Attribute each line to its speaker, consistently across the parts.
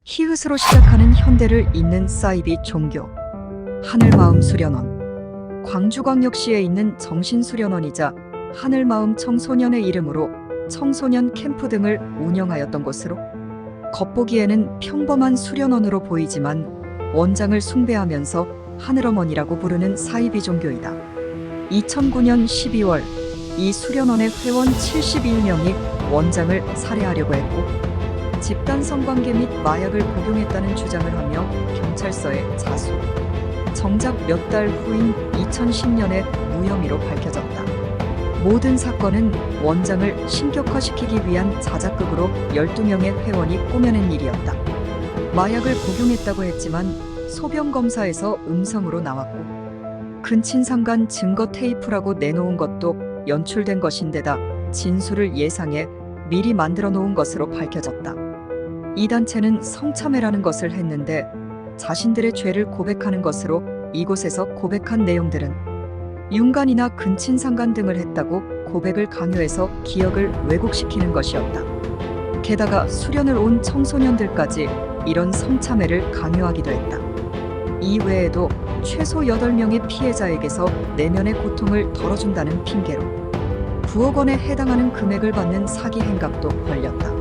Speaker 1: 히읗으로 시작하는 현대를 잇는 사이비 종교 하늘마음 수련원. 광주광역시에 있는 정신수련원이자 하늘마음 청소년의 이름으로 청소년 캠프 등을 운영하였던 곳으로 겉보기에는 평범한 수련원으로 보이지만 원장을 숭배하면서 하늘어머니라고 부르는 사이비 종교이다. 2009년 12월 이 수련원의 회원 71명이 원장을 살해하려고 했고 집단 성관계 및 마약을 복용했다는 주장을 하며 경찰서에 자수. 정작 몇 달 후인 2010년에 무혐의로 밝혀졌다. 모든 사건은 원장을 신격화시키기 위한 자작극으로 12명의 회원이 꾸며낸 일이었다. 마약을 복용했다고 했지만 소변 검사에서 음성으로 나왔고 근친상간 증거 테이프라고 내놓은 것도 연출된 것인데다 진술을 예상해 미리 만들어 놓은 것으로 밝혀졌다. 이 단체는 성참회라는 것을 했는데 자신들의 죄를 고백하는 것으로 이곳에서 고백한 내용들은 윤간이나 근친상간 등을 했다고 고백을 강요해서 기억을 왜곡시키는 것이었다. 게다가 수련을 온 청소년들까지 이런 성참회를 강요하기도 했다. 이 외에도 최소 8명의 피해자에게서 내면의 고통을 덜어준다는 핑계로 9억 원에 해당하는 금액을 받는 사기 행각도 벌였다.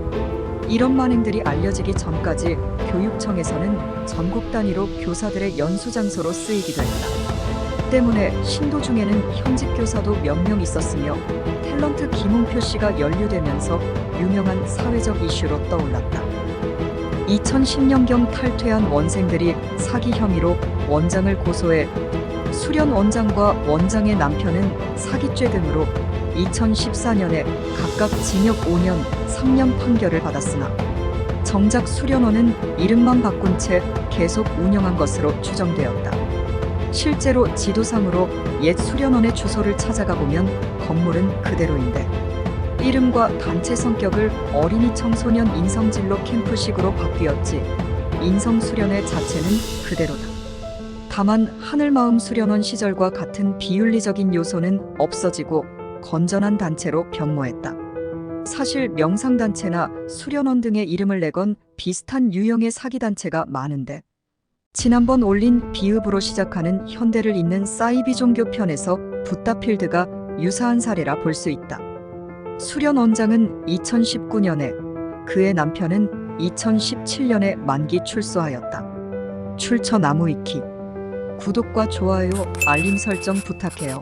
Speaker 1: 이런 만행들이 알려지기 전까지 교육청에서는 전국 단위로 교사들의 연수장소로 쓰이기도 했다. 때문에 신도 중에는 현직 교사도 몇 명 있었으며 탤런트 김홍표 씨가 연루되면서 유명한 사회적 이슈로 떠올랐다. 2010년경 탈퇴한 원생들이 사기 혐의로 원장을 고소해 수련 원장과 원장의 남편은 사기죄 등으로 2014년에 각각 징역 5년, 3년 판결을 받았으나 정작 수련원은 이름만 바꾼 채 계속 운영한 것으로 추정되었다. 실제로 지도상으로 옛 수련원의 주소를 찾아가 보면 건물은 그대로인데 이름과 단체 성격을 어린이 청소년 인성진로 캠프식으로 바뀌었지 인성 수련회 자체는 그대로다. 다만 하늘마음 수련원 시절과 같은 비윤리적인 요소는 없어지고 건전한 단체로 변모했다. 사실 명상단체나 수련원 등의 이름을 내건 비슷한 유형의 사기단체가 많은데 지난번 올린 비읍으로 시작하는 현대를 잇는 사이비 종교 편에서 붓다필드가 유사한 사례라 볼 수 있다. 수련 원장은 2019년에 그의 남편은 2017년에 만기 출소하였다. 출처 나무 익히 구독과 좋아요, 알림 설정 부탁해요.